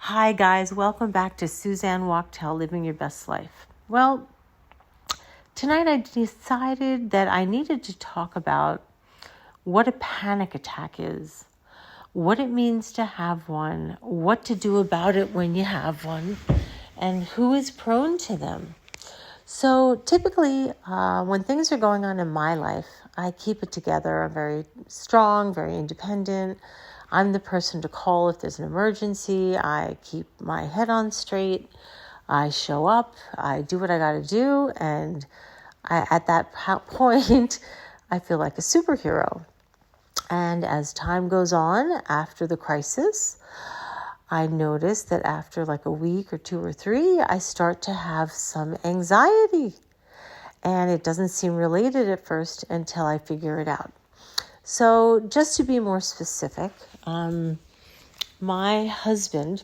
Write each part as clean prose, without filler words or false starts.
Hi guys, welcome back to Suzanne Wachtel, Living Your Best Life. Well, tonight I decided that I needed to talk about what a panic attack is, what it means to have one, what to do about it when you have one, and who is prone to them. So typically, when things are going on in my life, I keep it together. I'm very strong, very independent. I'm the person to call if there's an emergency. I keep my head on straight. I show up. I do what I got to do. And at that point, I feel like a superhero. And as time goes on after the crisis, I notice that after like a week or two or three, I start to have some anxiety. And it doesn't seem related at first until I figure it out. So just to be more specific, my husband,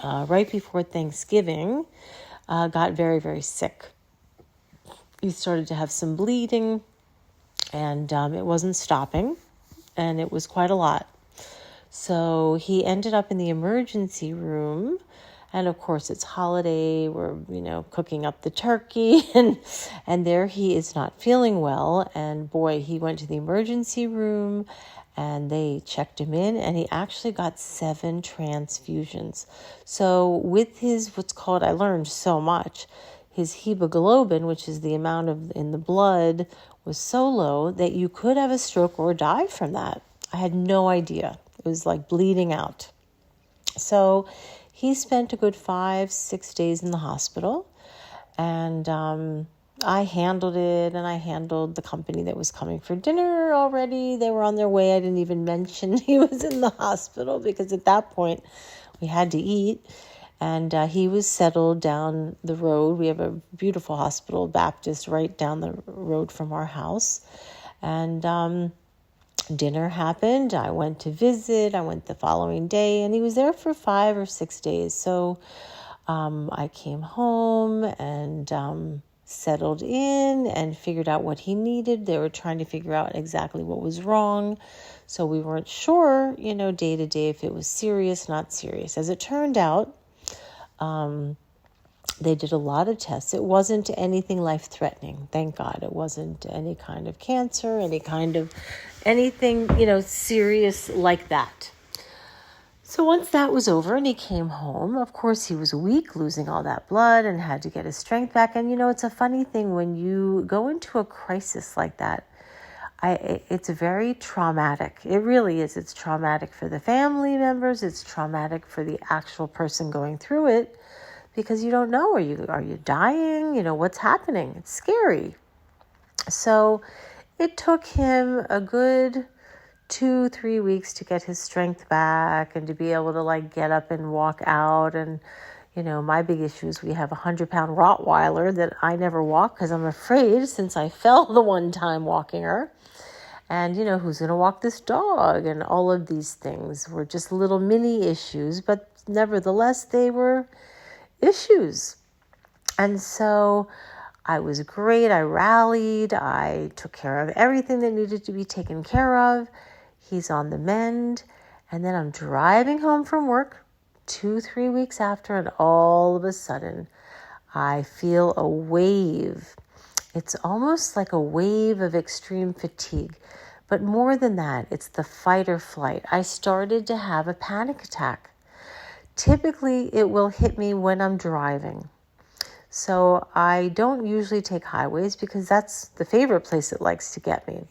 right before Thanksgiving, got very, very sick. He started to have some bleeding, and it wasn't stopping, and it was quite a lot. So he ended up in the emergency room, and of course it's holiday. We're, cooking up the turkey, and there he is not feeling well. And boy, he went to the emergency room, and they checked him in, and he actually got 7 transfusions. So with his, I learned so much, his hemoglobin, which is the amount in the blood, was so low that you could have a stroke or die from that. I had no idea. It was like bleeding out. So he spent a good 5-6 days in the hospital, and I handled it, and I handled the company that was coming for dinner already. They were on their way. I didn't even mention he was in the hospital because at that point we had to eat, and he was settled down the road. We have a beautiful hospital, Baptist, right down the road from our house, and dinner happened. I went to visit. I went the following day, and he was there for 5 or 6 days. So I came home and settled in and figured out what he needed. They were trying to figure out exactly what was wrong. So we weren't sure, day to day if it was serious, not serious. As it turned out, they did a lot of tests. It wasn't anything life-threatening. Thank God. It wasn't any kind of cancer, anything, serious like that. So once that was over and he came home, of course he was weak, losing all that blood, and had to get his strength back. And, it's a funny thing when you go into a crisis like that. It's very traumatic. It really is. It's traumatic for the family members. It's traumatic for the actual person going through it, because you don't know, are you dying? What's happening? It's scary. So it took him a good 2-3 weeks to get his strength back and to be able to get up and walk out. And, my big issue is we have a 100-pound Rottweiler that I never walk because I'm afraid, since I fell the one time walking her. And, who's going to walk this dog? And all of these things were just little mini issues, but nevertheless, they were issues. And so I was great. I rallied. I took care of everything that needed to be taken care of. He's on the mend. And then I'm driving home from work 2-3 weeks after, and all of a sudden I feel a wave. It's almost like a wave of extreme fatigue. But more than that, it's the fight or flight. I started to have a panic attack. Typically, it will hit me when I'm driving. So I don't usually take highways because that's the favorite place it likes to get me.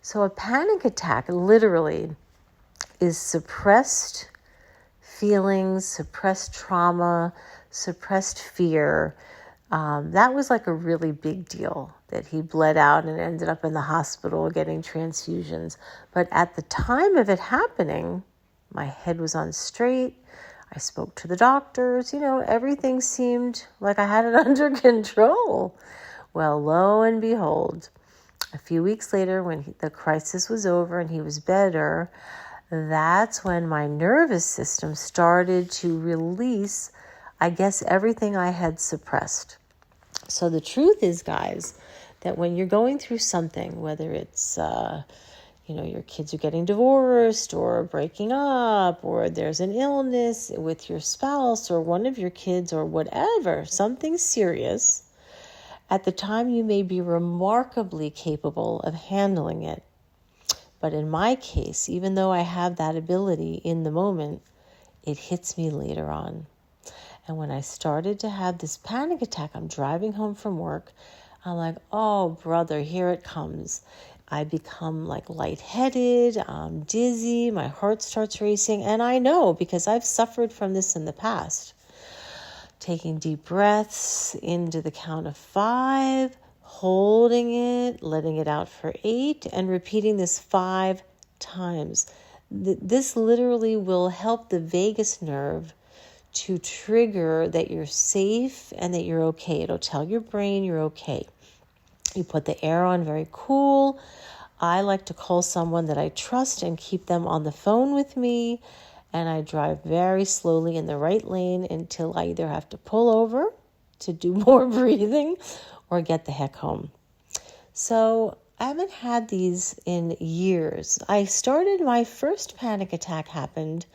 So a panic attack literally is suppressed feelings, suppressed trauma, suppressed fear. That was like a really big deal that he bled out and ended up in the hospital getting transfusions. But at the time of it happening, my head was on straight. I spoke to the doctors, everything seemed like I had it under control. Well, lo and behold, a few weeks later, when the crisis was over and he was better, that's when my nervous system started to release, I guess, everything I had suppressed. So the truth is, guys, that when you're going through something, whether it's, your kids are getting divorced or breaking up, or there's an illness with your spouse or one of your kids or whatever, something serious, at the time you may be remarkably capable of handling it. But in my case, even though I have that ability in the moment, it hits me later on. And when I started to have this panic attack, I'm driving home from work. I'm like, oh, brother, here it comes. I become like lightheaded, I'm dizzy, my heart starts racing. And I know because I've suffered from this in the past. Taking deep breaths into the count of 5, holding it, letting it out for 8, and repeating this 5 times. This literally will help the vagus nerve to trigger that you're safe and that you're okay. It'll tell your brain you're okay. You put the air on very cool. I like to call someone that I trust and keep them on the phone with me. And I drive very slowly in the right lane until I either have to pull over to do more breathing or get the heck home. So I haven't had these in years. My first panic attack happened,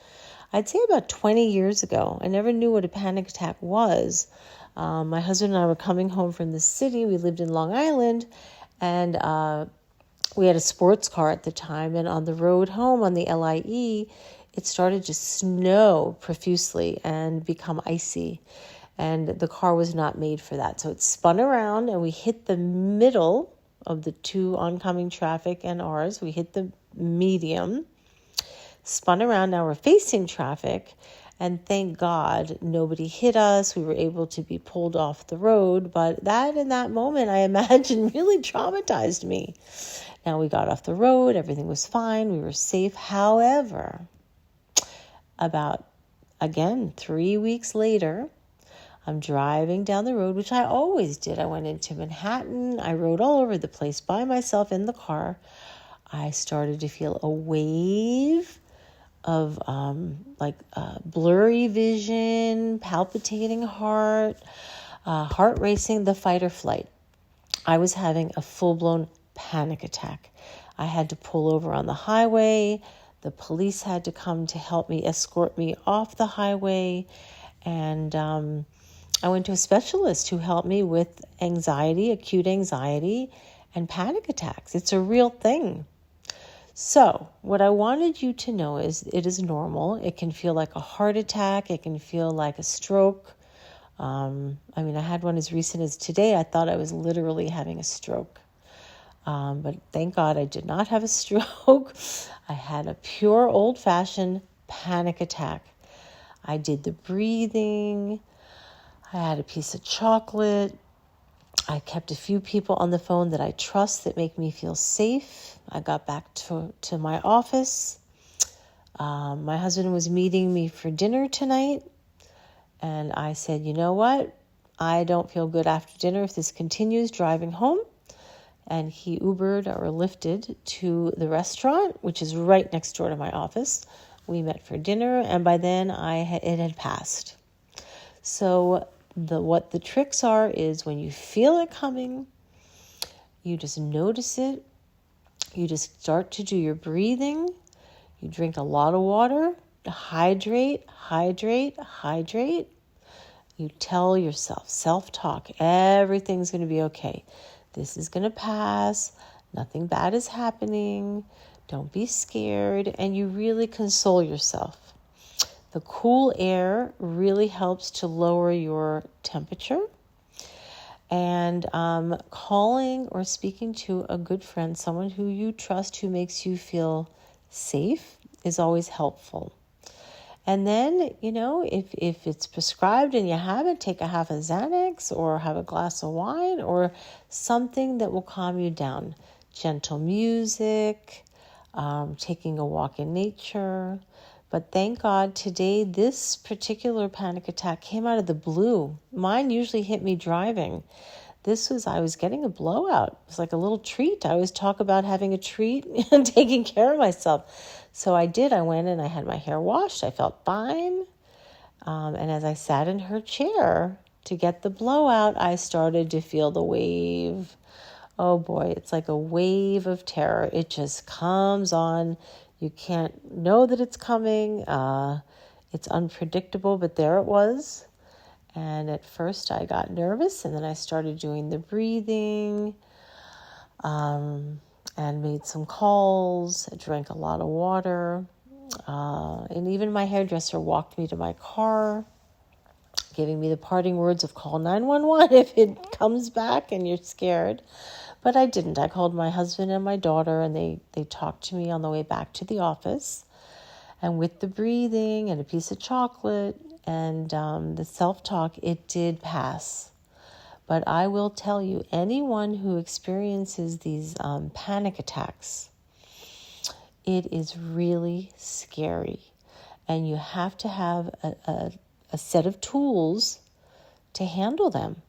I'd say about 20 years ago. I never knew what a panic attack was. My husband and I were coming home from the city. We lived in Long Island, and we had a sports car at the time. And on the road home on the LIE, it started to snow profusely and become icy. And the car was not made for that. So it spun around and we hit the middle of the two oncoming traffic and ours. We hit the medium, spun around. Now we're facing traffic. And thank God nobody hit us. We were able to be pulled off the road. But that in that moment, I imagine, really traumatized me. Now we got off the road. Everything was fine. We were safe. However, about, again, 3 weeks later, I'm driving down the road, which I always did. I went into Manhattan. I rode all over the place by myself in the car. I started to feel a wave of blurry vision, palpitating heart, heart racing, the fight or flight. I was having a full-blown panic attack. I had to pull over on the highway. The police had to come to help me, escort me off the highway. And I went to a specialist who helped me with anxiety, acute anxiety, and panic attacks. It's a real thing. So what I wanted you to know is it is normal. It can feel like a heart attack. It can feel like a stroke. I had one as recent as today. I thought I was literally having a stroke. But thank God I did not have a stroke. I had a pure old-fashioned panic attack. I did the breathing. I had a piece of chocolate. I kept a few people on the phone that I trust that make me feel safe. I got back to my office. My husband was meeting me for dinner tonight. And I said, you know what? I don't feel good after dinner if this continues driving home. And he Ubered or Lyfted to the restaurant, which is right next door to my office. We met for dinner, and by then it had passed. So what the tricks are is when you feel it coming, you just notice it. You just start to do your breathing. You drink a lot of water. Hydrate. You tell yourself, self-talk, everything's going to be okay. This is going to pass. Nothing bad is happening. Don't be scared. And you really console yourself. The cool air really helps to lower your temperature. And calling or speaking to a good friend, someone who you trust, who makes you feel safe, is always helpful. And then, if it's prescribed and you have it, take a half a Xanax or have a glass of wine or something that will calm you down. Gentle music, taking a walk in nature. But thank God today, this particular panic attack came out of the blue. Mine usually hit me driving. I was getting a blowout. It was like a little treat. I always talk about having a treat and taking care of myself. So I did. I went and I had my hair washed. I felt fine. And as I sat in her chair to get the blowout, I started to feel the wave Oh boy, it's like a wave of terror. It just comes on. You can't know that it's coming. It's unpredictable, but there it was. And at first I got nervous, and then I started doing the breathing, and made some calls. I drank a lot of water. And even my hairdresser walked me to my car, giving me the parting words of call 911 if it comes back and you're scared. But I didn't. I called my husband and my daughter, and they talked to me on the way back to the office. And with the breathing and a piece of chocolate and the self-talk, it did pass. But I will tell you, anyone who experiences these panic attacks, it is really scary. And you have to have a set of tools to handle them.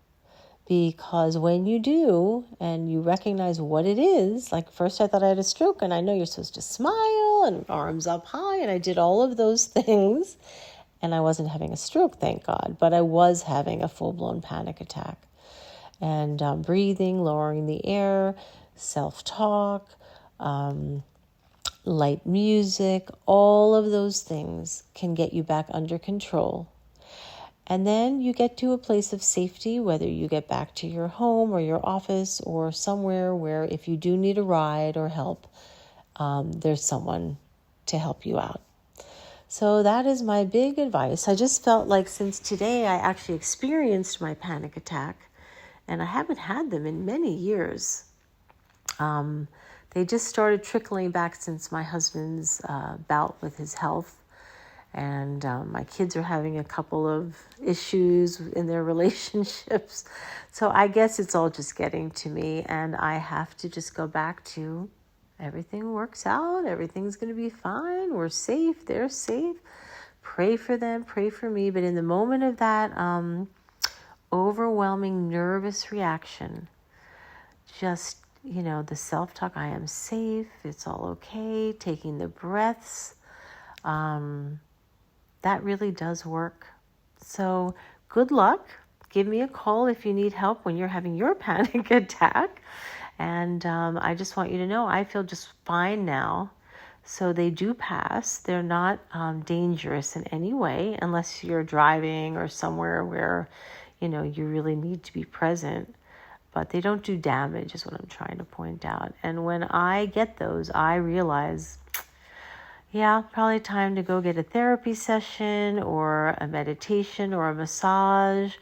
Because when you do, and you recognize what it is, like first I thought I had a stroke, and I know you're supposed to smile and arms up high, and I did all of those things, and I wasn't having a stroke, thank God, but I was having a full-blown panic attack. And breathing, lowering the air, self-talk, light music, all of those things can get you back under control. And then you get to a place of safety, whether you get back to your home or your office or somewhere where if you do need a ride or help, there's someone to help you out. So that is my big advice. I just felt like since today I actually experienced my panic attack, and I haven't had them in many years. They just started trickling back since my husband's bout with his health. And my kids are having a couple of issues in their relationships. So I guess it's all just getting to me. And I have to just go back to everything works out. Everything's going to be fine. We're safe. They're safe. Pray for them. Pray for me. But in the moment of that overwhelming nervous reaction, just, the self-talk, I am safe. It's all okay. Taking the breaths. That really does work. So good luck. Give me a call if you need help when you're having your panic attack. And I just want you to know I feel just fine now. So they do pass. They're not dangerous in any way unless you're driving or somewhere where, you really need to be present. But they don't do damage is what I'm trying to point out. And when I get those, I realize, probably time to go get a therapy session or a meditation or a massage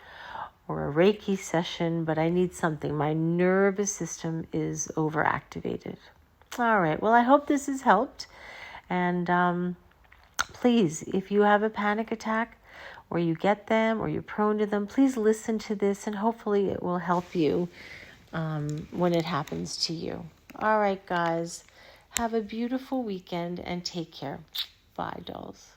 or a Reiki session, but I need something. My nervous system is overactivated. All right. Well, I hope this has helped. And please, if you have a panic attack or you get them or you're prone to them, please listen to this and hopefully it will help you when it happens to you. All right, guys. Have a beautiful weekend and take care. Bye, dolls.